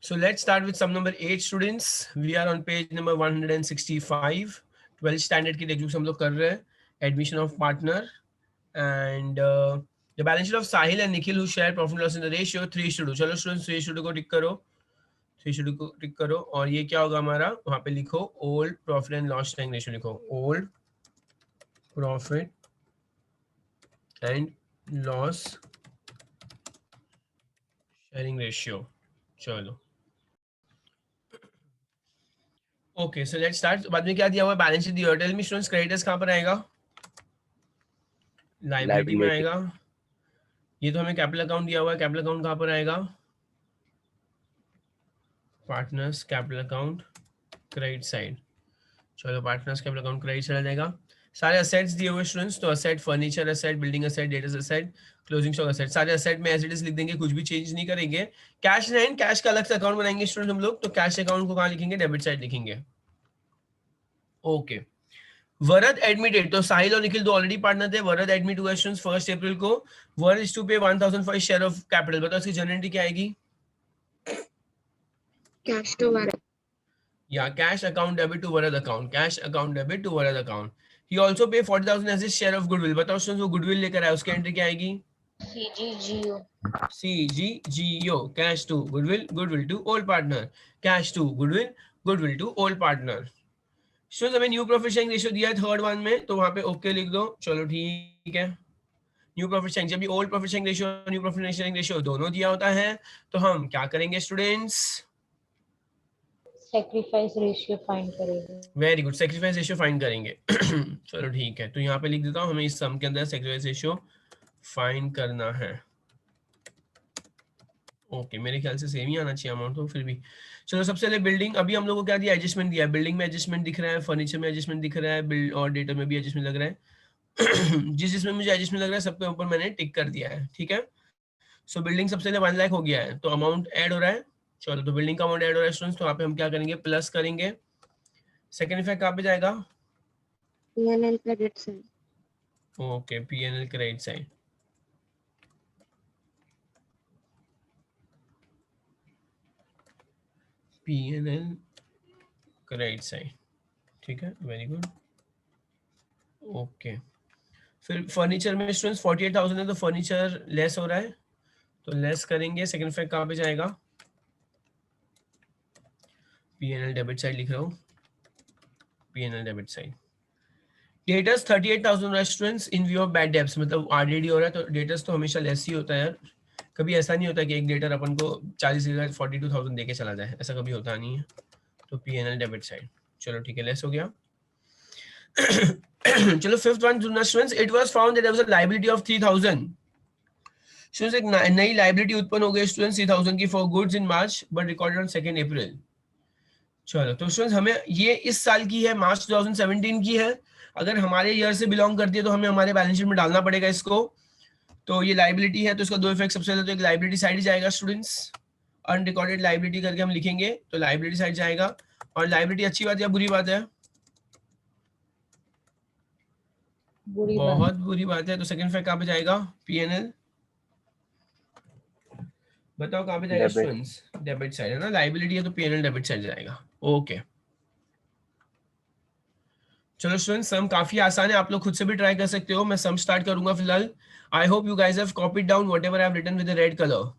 So let's start with sum number 8 students. We are on page number 165. 12th standard की textbooks हम लोग कर रहे हैं. Admission of partner and the balance sheet of Sahil and Nikhil who share profit loss in the ratio 3:2. चलो students 3:2 को टिक करो. 3:2 को टिक करो और ये क्या होगा हमारा, वहाँ पे लिखो old profit and loss sharing ratio लिखो. Old profit and loss sharing ratio. चलो ओके सो लेट्स स्टार्ट. बाद में क्या दिया हुआ है, बैलेंस शीट दिया हुआ है. टेल मी स्टूडेंट्स क्रेडिटर्स कहाँ पर आएगा, लाइबिलिटी में आएगा. ये तो हमें कैपिटल अकाउंट दिया हुआ है, कैपिटल अकाउंट कहाँ पर आएगा, partners capital account credit side. चलो partners capital account credit side आ जाएगा. सारे असेट्स दिए हुए स्टूडेंट्स, तो asset furniture asset, building asset, data asset, closing stock asset, सारे असेट में एज इट इज लिख देंगे, कुछ भी चेंज नहीं करेंगे. कैश एंड कैश का अलग से अकाउंट बनाएंगे स्टूडेंट हम लोग, तो कैश अकाउंट को कहाँ लिखेंगे, डेबिट साइड लिखेंगे. ओके वरद एडमिटेड, तो साहिल और निखिल दो ऑलरेडी पार्टनर थे. वरद एडमिट हुआ स्टूडेंट्स 1 अप्रैल को. वरद इज टू पे 1000 फॉर शेयर ऑफ कैपिटल. बताओ इसकी जनरेटिव क्या आएगी, कैश टू वरद. या cash account debit to Varad account, cash account debit to Varad account. He also pay 40,000 as his share of goodwill. बताओ स्टूडेंट्स वो गुडविल लेकर आया, उसकी एंट्री क्या आएगी, CGGO. CGGO, cash to goodwill, goodwill to old partner, cash to goodwill, goodwill to old partner. Students हमें new profit sharing ratio दिया है थर्ड वन में, तो वहां पे ओके लिख दो. चलो ठीक है. न्यू प्रॉफिट शेयरिंग, जब भी old profit sharing ratio, new profit sharing ratio दोनों दिया होता है, तो हम क्या करेंगे स्टूडेंट्स, सेक्रीफाइस रेशियो फाइंड करेंगे. Very good, sacrifice ratio find करेंगे. चलो ठीक है, तो यहाँ पे लिख देता हूँ, हमें इस सम के अंदर सेक्रीफाइस रेशियो फाइंड करना है. ओके मेरे ख्याल से सेम ही आना चाहिए अमाउंट, तो फिर भी चलो. सबसे पहले बिल्डिंग, अभी हम लोग को क्या दिया, एडजस्टमेंट दिया है. बिल्डिंग में एडजस्टमेंट दिख रहा है, फर्नीचर में एडजस्टमेंट दिख रहा है, बिल्ड और डेटा में भी एडजस्टमेंट लग रहा है. जिसमें मुझे एडजस्टमेंट लग रहा है सबके ऊपर मैंने टिक कर दिया है. ठीक है. सो बिल्डिंग सबसे पहले 1 लाख हो गया है, तो अमाउंट ऐड हो रहा है. चलो तो बिल्डिंग का अमाउंट ऐड हो रहा है स्टूडेंट्स, तो यहाँ पे हम क्या करेंगे, प्लस करेंगे. सेकंड इफेक्ट कहाँ पे जाएगा, PNL credit side. Okay PNL credit side. PNL credit side, ठीक है वेरी गुड. ओके फिर फर्नीचर में स्टूडेंट्स 48,000 है, तो फर्नीचर लेस हो रहा है, तो लेस करेंगे. सेकंड इफेक्ट कहाँ पे जाएगा, पीएनएल डेबिट साइड लिख रहा हूँ, PNL debit side. Debtors 38,000 students in view of bad debts, मतलब आरडीडी हो रहा है, तो डेटर्स तो हमेशा लेस ही होता है यार. कभी ऐसा नहीं होता कि एक डेटर अपन को 40,000 42,000 देके चला जाए, ऐसा कभी होता नहीं है. तो पीएनएल डेबिट साइड, चलो ठीक है लेस हो गया. चलो fifth one students, it was found that there was a liability of 3,000. Students एक नई लायबिलिटी उत्पन्न हो गई स्टूडेंट्स 3,000 की for goods in March but recorded on 2 April. चलो तो स्टूडेंट्स हमें ये इस साल की है, मार्च 2017 की है. अगर हमारे ईयर से बिलोंग करती है तो हमें हमारे बैलेंस शीट में डालना पड़ेगा इसको. तो ये लायबिलिटी है, तो इसका दो इफेक्ट. सबसे पहले तो एक लायबिलिटी साइड जाएगा स्टूडेंट्स, अनरिकॉर्डेड लायबिलिटी करके हम लिखेंगे, तो लायबिलिटी साइड जाएगा. और लायबिलिटी अच्छी बात है या बुरी बात है, बहुत बुरी बात है. तो सेकंड इफेक्ट कहाँ पे जाएगा, पीएनएल, बताओ कहाँ पे जाएगा स्टूडेंट्स, डेबिट साइड है ना, लायबिलिटी है तो पीएनएल डेबिट साइड जाएगा. ओके चलो स्टूडेंट्स सम काफी आसान है, आप लोग खुद से भी ट्राई कर सकते हो. मैं सम स्टार्ट करूंगा फिलहाल. I hope you guys have copied down whatever I have written with the red colour.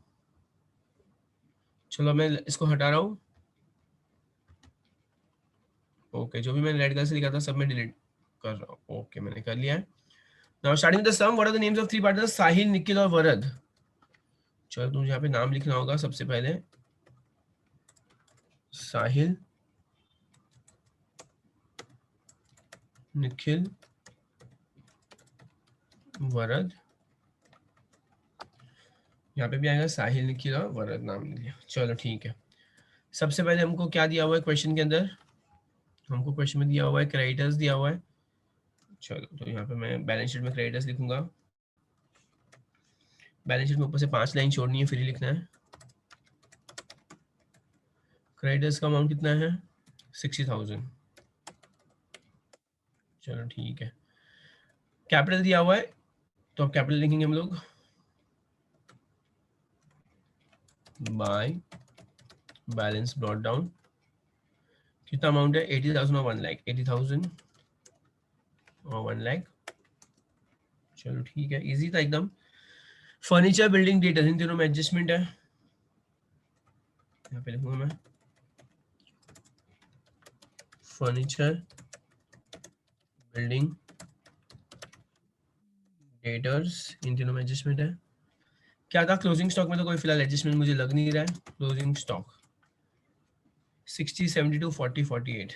चलो मैं इसको हटा रहा हूँ. ओके जो भी मैंने रेड कलर से लिखा था सब मैं डिलीट कर रहा हूँ. ओके मैंने कर लिया है. Now starting with the sum, what are the names of 3 partners, Sahil, Nikhil और वरद. चलो तुम यहाँ पे नाम लिखना होगा. सबसे पहले साहिल, निखिल, वरद. यहाँ पे भी आएगा साहिल, निखिल और वरद नाम लिया. चलो ठीक है. सबसे पहले हमको क्या दिया हुआ है क्वेश्चन के अंदर, हमको क्वेश्चन में दिया हुआ है क्रेडिटर्स दिया हुआ है. चलो तो यहाँ पे मैं बैलेंस शीट में क्रेडिटर्स लिखूंगा. बैलेंस शीट में ऊपर से 5 लाइन छोड़नी है, फिर ही लिखना है. क्रेडिटर्स का अमाउंट कितना है, 60,000. चलो ठीक है. कैपिटल दिया हुआ है, तो अब कैपिटल लिखेंगे हम लोग, बाय बैलेंस ब्रॉट डाउन, कितना अमाउंट है 80,000 और 1 लाख, 80,000 और 1 लाख। चलो ठीक है, इजी था एकदम। फर्नीचर बिल्डिंग डिटेल्स, इन तीनों में एडजस्टमेंट है, यहाँ पे लिखूंगा मैं फर्नीचर बिल्डिंग डेटर्स, इन तीनों में एडजस्टमेंट है। क्या था क्लोजिंग स्टॉक में, तो कोई फिलहाल एडजस्टमेंट मुझे लग नहीं रहा है। क्लोजिंग स्टॉक 60, 72, 40, 48,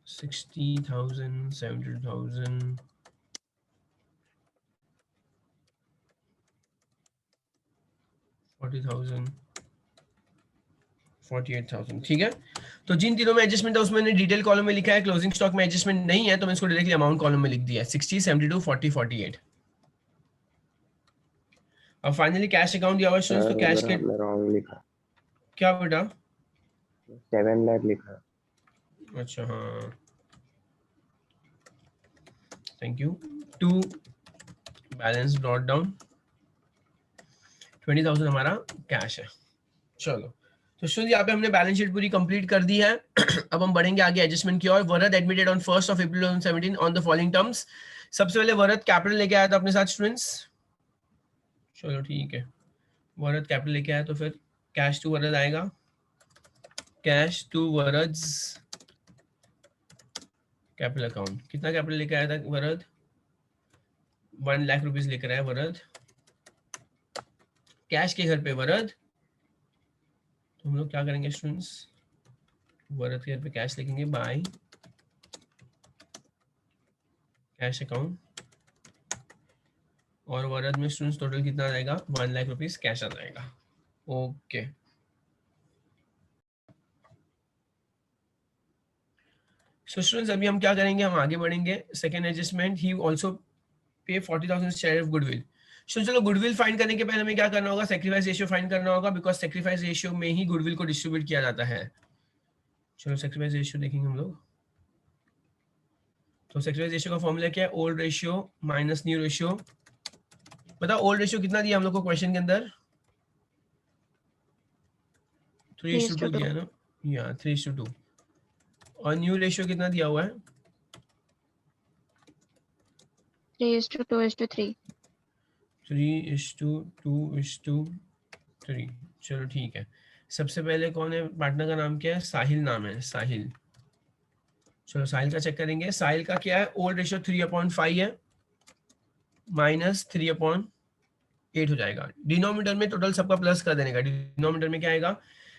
60,000, 70,000, 40,000, 48,000, ठीक है। तो जिन तीनों में एडजस्टमेंट है उसमें मैंने डिटेल कॉलम में लिखा है, क्लोजिंग स्टॉक में एडजस्टमेंट नहीं है तो मैं इसको डायरेक्टली अमाउंट कॉलम में लिख दिया है 60, 72, 40, 48। अब फाइनली कैश अकाउंट या सर तो कैश उधर के आपने रॉन्ग लिखा, क्या बेटा? 7 लाख लिखा। अच्छा हाँ, thank you. To balance brought down, 20,000 हमारा कैश है। चलो तो शुरू यहाँ पे हमने बैलेंस शीट पूरी कंप्लीट कर दी है। अब हम बढ़ेंगे आगे एडजस्टमेंट की ओर। Varad admitted on 1st of April 2017 on the following terms. सबसे पहले वरद कैपिटल लेके आया था अपने साथ स्टूडेंट्स। चलो ठीक है, वरद कैपिटल लेके आया तो फिर कैश टू वरद आएगा, कैश टू वरद्स कैपिटल अकाउंट। कितना कैपिटल लेके आया था वरद? 1 लाख रुपीज लेकर आया वरद कैश के घर पे वरद। तो हम लोग क्या करेंगे स्टूडेंट्स, वरद के घर पे कैश लिखेंगे बाय कैश अकाउंट, और वरद में स्टूडेंट्स टोटल कितना आ जाएगा 1 लाख रुपीज कैश आ जाएगा। ओके सो स्टूडेंट्स अभी हम क्या करेंगे, हम आगे बढ़ेंगे। Second adjustment, he also pay 40,000 share of goodwill. सो चलो गुडविल फाइंड करने के पहले हमें क्या करना होगा, सेक्रीफाइस रेशियो फाइंड करना होगा, बिकॉज सेक्रीफाइस रेशियो में ही गुडविल को डिस्ट्रीब्यूट किया जाता है। चलो सेक्रीफाइस रेशियो देखेंगे हम लोग। तो सेक्रीफाइस रेशियो का फॉर्मूला क्या है, old ratio minus new ratio. बताओ ओल्ड रेशियो कितना दिया हम लोग को क्वेश्चन के अंदर? 3:2 दिया है ना, या 3:2। और न्यू रेशियो कितना दिया हुआ है? 3:2:3। 3:2:3। चलो ठीक है, सबसे पहले कौन है पार्टनर का नाम क्या है? साहिल नाम है, साहिल। चलो साहिल का चेक करेंगे। साहिल का क्या है, ओल्ड रेशियो 3/5 है, माइनस 3/8 हो जाएगा। डिनोमिनेटर में टोटल सबका प्लस कर देने का, डिनोमिनेटर में क्या आएगा,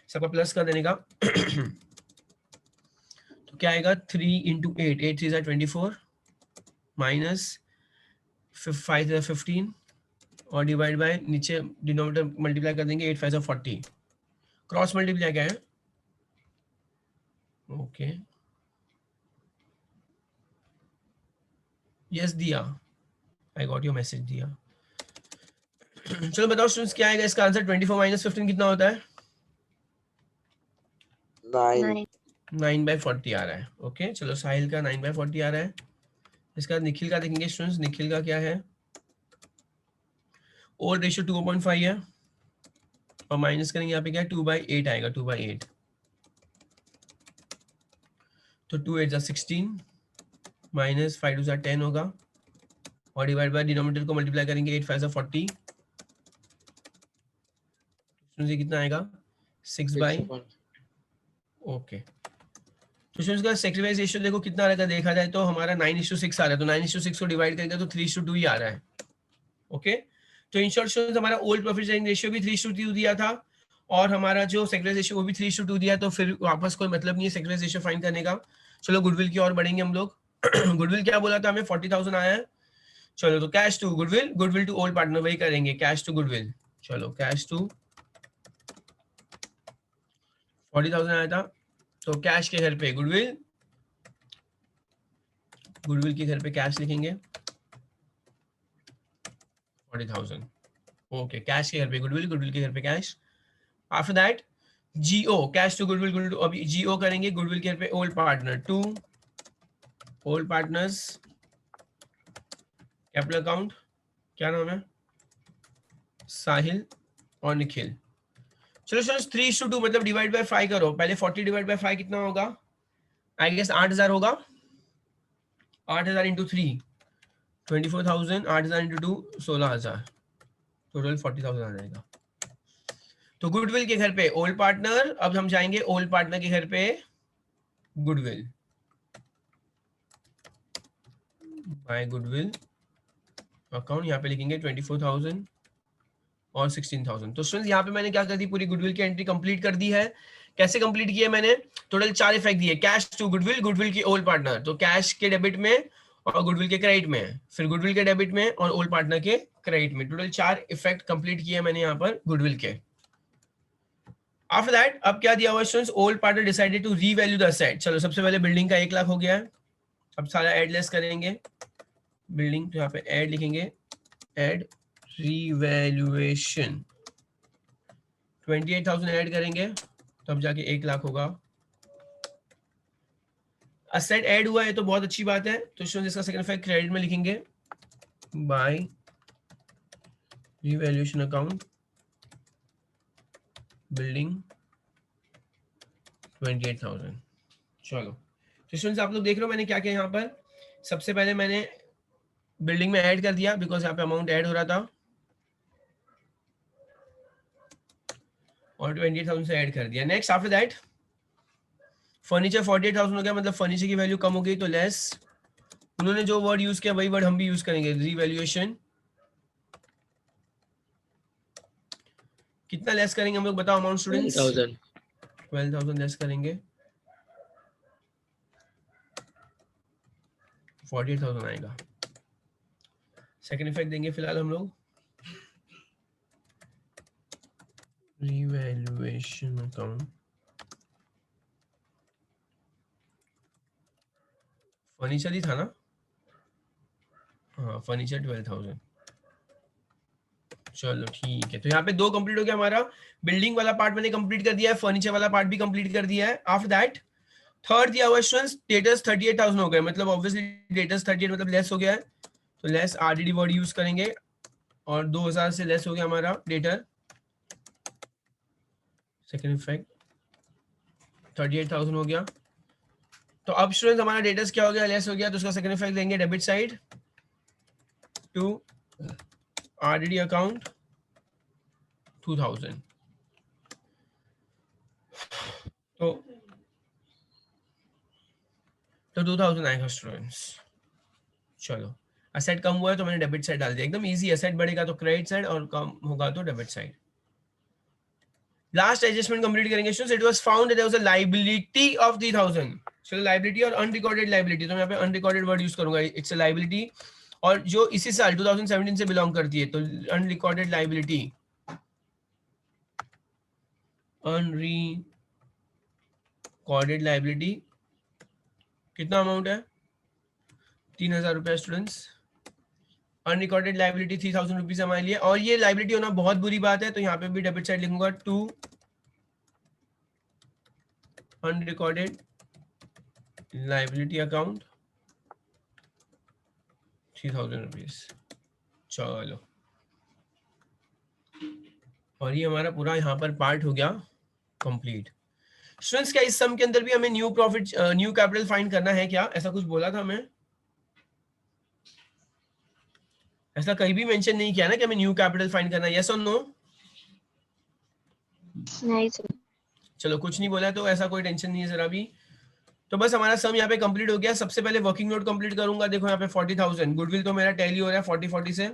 सबका प्लस कर देने का। तो क्या आएगा 3 × 8, 8 3 24 माइनस 5 15 और डिवाइड बाय नीचे डिनोमिनेटर मल्टीप्लाई कर देंगे, 8 5 40। क्रॉस मल्टीप्लाई क्या है? ओके यस दिया, आई गॉट योर मैसेज दिया। चलो बताओ स्टूडेंट्स क्या आएगा इसका आंसर, 24 माइनस 15 कितना होता है? 9। 9/40 आ रहा है। ओके चलो साहिल का 9/40 आ रहा है। इसका बाद निखिल का देखेंगे स्टूडेंट्स, निखिल का क्या है, ओल्ड रेशियो 2/5 है, और माइनस करेंगे यहाँ पे क्या है 2/8 आएगा, 2/8। तो 2 8 16 माइनस 5 2 10 होगा, और डिवाइड बाय डिनोमिनेटर को मल्टीप्लाई करेंगे, 8 5 40। ये कितना आएगा 6/। ओके तो इसका सेक्रीफाइस रेशियो देखो कितना आ रहा है, देखा जाए तो हमारा 9:6 आ रहा है, तो 9:6 को डिवाइड करेंगे तो 3:2 ही आ रहा है। ओके तो इन शॉर्ट स्टूडेंट्स हमारा ओल्ड प्रॉफिट शेयरिंग रेशियो भी 3:2 दिया था, और हमारा जो सेक्रीफाइस रेशियो वो भी 3:2 दिया, तो फिर वापस कोई मतलब नहीं है सेक्रीफाइस रेशियो फाइंड करने का। चलो गुडविल की ओर बढ़ेंगे हम लोग। गुडविल क्या बोला था हमें, 40,000 आया है। चलो तो cash to goodwill, goodwill to old partner वही करेंगे, कैश टू गुडविल। चलो कैश टू 40,000 आया था, तो कैश के घर पे गुडविल, गुडविल के घर पे कैश लिखेंगे 40,000। ओके कैश के घर पे गुडविल, गुडविल के घर पे cash. After that GO, cash to goodwill, goodwill अभी जीओ करेंगे, गुडविल के घर पे old partner to old partners capital account, क्या नाम है, साहिल और निखिल। चलो चलो 3:2 मतलब डिवाइड बाय 5 करो। पहले 40 डिवाइड बाय 5 कितना होगा? आई गेस 8000 होगा। 8000 इंटू 3 24,000, 8000 इंटू 2 16,000, टोटल 40,000 आ जाएगा। तो गुडविल के घर पे ओल्ड पार्टनर, अब हम जाएंगे ओल्ड पार्टनर के घर पे गुडविल, बाय गुडविल अकाउंट, यहाँ पे लिखेंगे 24,000 और 16,000। तो स्टूडेंट्स यहाँ पे मैंने क्या कर दी, पूरी गुडविल की एंट्री कंप्लीट कर दी है। कैसे कंप्लीट किया मैंने? टोटल 4 इफेक्ट दिए, कैश टू गुडविल, गुडविल की ओल्ड पार्टनर, तो कैश के डेबिट में और गुडविल के क्रेडिट में, फिर गुडविल के डेबिट में और ओल्ड पार्टनर के क्रेडिट में, टोटल 4 इफेक्ट कंप्लीट किए मैंने यहाँ पर गुडविल के। आफ्टर दैट अब क्या दिया हुआ students, old partner decided to revalue the asset. चलो सबसे पहले बिल्डिंग का 1 लाख हो गया है। अब सारा एड लेस करेंगे बिल्डिंग, तो यहाँ पे एड लिखेंगे, एड रीवैल्यूएशन 28,000 ऐड करेंगे, तब जाके 1 लाख होगा। असेट ऐड हुआ है तो बहुत अच्छी बात है। तो स्टूडेंट्स इसका सेकंड इफेक्ट क्रेडिट में लिखेंगे, बाय रीवैल्यूएशन अकाउंट बिल्डिंग 28,000। चलो तो स्टूडेंट्स आप लोग देख रहे हो मैंने क्या किया यहाँ पर। सबसे पहले मैंने बिल्डिंग में ऐड कर दिया, बिकॉज यहाँ पे अमाउंट ऐड हो रहा था, और 28,000 से ऐड कर दिया। नेक्स्ट आफ्टर दैट फर्नीचर 48,000 हो गया, मतलब फर्नीचर की वैल्यू कम हो गई, तो लेस, उन्होंने जो वर्ड यूज किया वही वर्ड हम भी यूज करेंगे, रीवैल्यूएशन। कितना लेस करेंगे हम लोग बताओ अमाउंट स्टूडेंट्स? 12,000 लेस करेंगे, 48,000 आएगा। सेकंड इफेक्ट देंगे फिलहाल हम लोग, रीवैल्यूएशन अकाउंट फर्नीचर ही था ना, हाँ फर्नीचर 12,000। चलो ठीक है, तो यहाँ पे 2 कंप्लीट हो गया हमारा। बिल्डिंग वाला पार्ट मैंने कंप्लीट कर दिया है, फर्नीचर वाला पार्ट भी कंप्लीट कर दिया है। आफ्टर दैट थर्ड दिया हुआ स्टूडेंट्स, डेटर्स 38,000 हो गए, मतलब ऑब्वियसली डेटर्स 38 मतलब लेस हो गया है, तो लेस आरडीडी वर्ड यूज करेंगे, और 2,000 से लेस हो गया हमारा डेटर। सेकंड इफेक्ट 38,000 हो गया। तो अब स्टूडेंट्स हमारा डेटर्स क्या हो गया, लेस हो गया, तो उसका सेकंड इफेक्ट देंगे debit side to RDD account 2,000। तो 2,000 आएगा स्टूडेंट्स। चलो असेट कम हुआ है तो मैंने डेबिट साइड डाल दिया, एकदम इजी। असेट बढ़ेगा तो क्रेडिट साइड और कम होगा तो debit side. Last adjustment complete करेंगे students. It was found that there was a liability of 3,000। चलो लायबिलिटी और अनरिकॉर्डेड लायबिलिटी, तो मैं यहाँ पे अनरिकॉर्डेड वर्ड यूज करूंगा, इट्स अ लायबिलिटी, और जो इसी साल 2017 से बिलोंग करती है, तो अनरिकॉर्डेड लायबिलिटी, अनरिकॉर्डेड लायबिलिटी कितना अमाउंट है? 3,000 रुपए स्टूडेंट्स। अनरिकॉर्डेड लायबिलिटी 3,000 रुपीज हमारे लिए, और ये लायबिलिटी होना बहुत बुरी बात है, तो यहाँ पे भी डेबिट साइड लिखूंगा to unrecorded liability account 3,000 rupees. चलो और ये हमारा पूरा यहाँ पर पार्ट हो गया कंप्लीट। स्टूडेंट्स क्या इस सम के अंदर भी हमें new profit new capital find करना है क्या? ऐसा कुछ बोला था हमें? ऐसा कहीं भी मेंशन नहीं किया ना कि हमें न्यू कैपिटल फाइंड करना है, यस और नो? नहीं सर। चलो कुछ नहीं बोला तो ऐसा कोई टेंशन नहीं है जरा भी। तो बस हमारा सम यहाँ पे कंप्लीट हो गया। सबसे पहले वर्किंग नोट कंप्लीट करूंगा। देखो यहाँ पे 40,000 गुडविल तो मेरा टैली हो रहा है 40 से।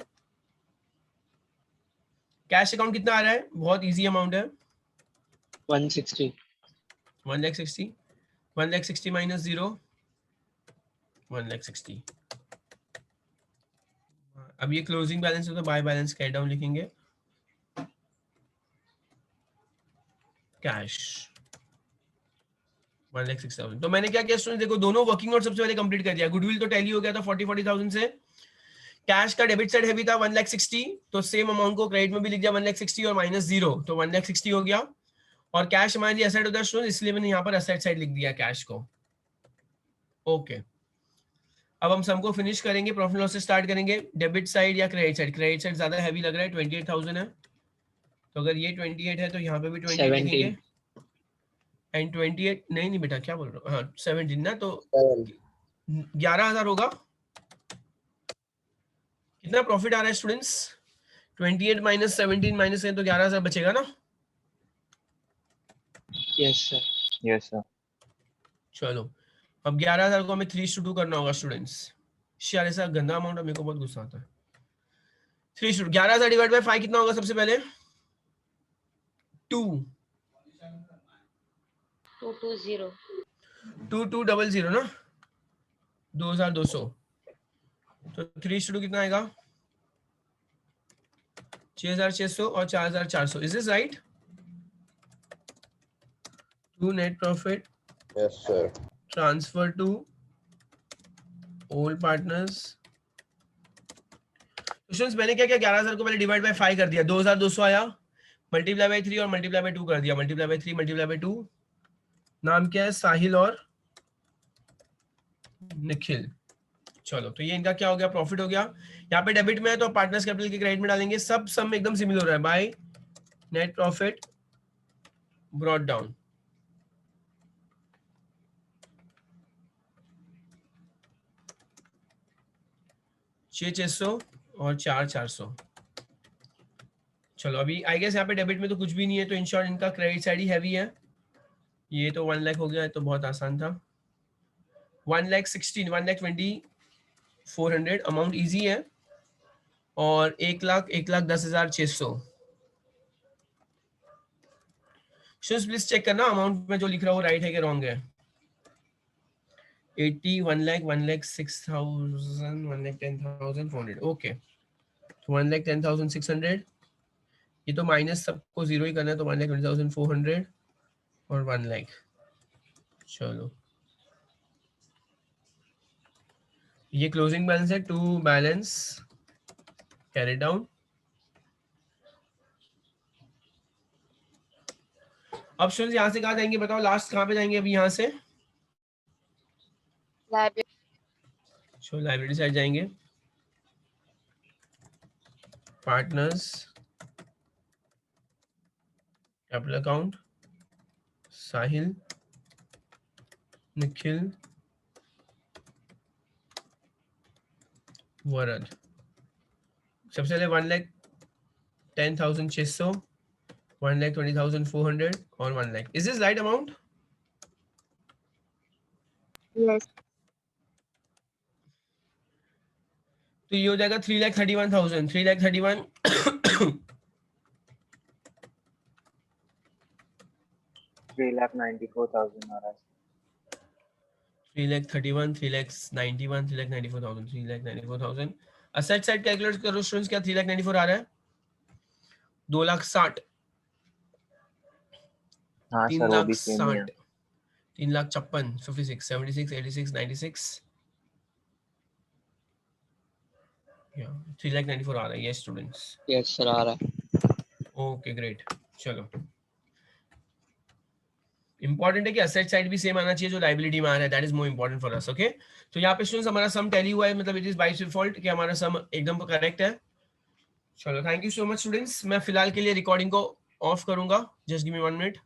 कैश अकाउंट कितना आ रहा है? बहुत इजी अमाउंट है, 160 160 माइनस 0 160। अब ये क्लोजिंग बैलेंस है तो बाय बैलेंस कैट डाउन लिखेंगे, कैश 1,60,000। तो मैंने क्या किया स्टूडेंट, देखो दोनों वर्किंग नोट सबसे पहले कंप्लीट कर दिया। गुडविल तो टैली हो गया था 40,000 से। कैश का डेबिट साइड हैवी था 1,60,000, तो सेम अमाउंट को क्रेडिट में भी लिख दिया 1,60,000 और माइनस 0 तो 1,60,000 हो गया। और कैश हमारे लिए एसेट होता है स्टूडेंट, इसलिए मैंने यहाँ पर एसेट साइड लिख दिया कैश को। ओके अब हम सम को फिनिश करेंगे, प्रॉफिट लॉस से स्टार्ट करेंगे। डेबिट साइड या क्रेडिट साइड? क्रेडिट साइड ज्यादा हैवी लग रहा है, 28,000 है, तो अगर ये 28 है तो यहाँ पे भी 28 17 लिखेंगे एंड 28 नहीं बेटा क्या बोल रहा हूँ, हाँ 17 ना, तो 11,000 होगा। कितना प्रॉफिट आ रहा है स्टूडेंट्स? 28 माइनस 17 माइनस तो 11,000 बचेगा ना। Yes sir. Yes sir. चलो अब 11,000 को हमें 3:2 करना होगा स्टूडेंट्स। यार ऐसा गंदा अमाउंट है, मेरे को बहुत गुस्सा आता है। 3:2 11,000 डिवाइड बाय 5 कितना होगा सबसे पहले? 2 220 2200 ना, 2,200। तो 3:2 कितना आएगा? 6,600 और 4,400। Is this right? To net profit yes sir. Transfer to old partners. Questions मैंने क्या किया, 11,000 को पहले डिवाइड बाय 5 कर दिया, 2,200 आया, मल्टीप्लाई बाय 3 और मल्टीप्लाई बाय 2 कर दिया, मल्टीप्लाई बाय 3 मल्टीप्लाई बाय 2। नाम क्या है? साहिल और निखिल। चलो तो ये इनका क्या हो गया? प्रॉफिट हो गया। यहाँ पे डेबिट में है तो पार्टनर्स कैपिटल के क्रेडिट में डालेंगे। सब सम एकदम सिमिलर हो रहा है। By net profit brought down. छह सौ और 4,400। चलो अभी आई गेस यहाँ पे डेबिट में तो कुछ भी नहीं है, तो इन शॉर्ट इनका क्रेडिट साइड ही हैवी है। ये तो 1 लाख हो गया, तो बहुत आसान था। 1,16,000 1,20,400 अमाउंट इजी है। और 1,10,600। प्लीज चेक करना अमाउंट में जो लिख रहा हो राइट है कि रॉन्ग है। 80 1,06,000 1,10,400। ओके तो 1,10,600। ये तो माइनस सबको जीरो ही करना है, तो 1,20,400 और 1 लाख। चलो ये क्लोजिंग बैलेंस है to balance carry down. Options यहाँ से कहाँ जाएंगे बताओ? लास्ट कहाँ पे जाएंगे अभी? यहाँ से लाइब्रेरी साइड जाएंगे। पार्टनर्स कैपिटल अकाउंट, साहिल, निखिल, वरद। सबसे पहले 1,10,600, 1,20,400 और 1 lakh. Is this right amount? Yes. तो ये हो जाएगा 3,31,000। 3,31,000 3,94,000 आ रहा है। 3,31,000 3,91,000 3,94,000 3,94,000। असेट साइड कैलकुलेट करो स्टूडेंट्स। क्या 3,94,000 आ रहा है? 2,60,000 हाँ सर वो भी सेम ही है। 3,56,000 56 76 86 96 3,94,000 आ रहा है ये स्टूडेंट्स। यस सर आ रहा है। Okay great. चलो इंपॉर्टेंट है कि असेट साइड भी सेम आना चाहिए जो लायबिलिटी में आ रहा है। That is more important for us. Okay तो यहाँ पे स्टूडेंट्स हमारा सम टैली हुआ है, मतलब इट इज बाय डिफॉल्ट कि हमारा सम एकदम करेक्ट है। चलो thank you so much students. मैं फिलहाल के लिए रिकॉर्डिंग को ऑफ करूंगा। Just give me 1 minute.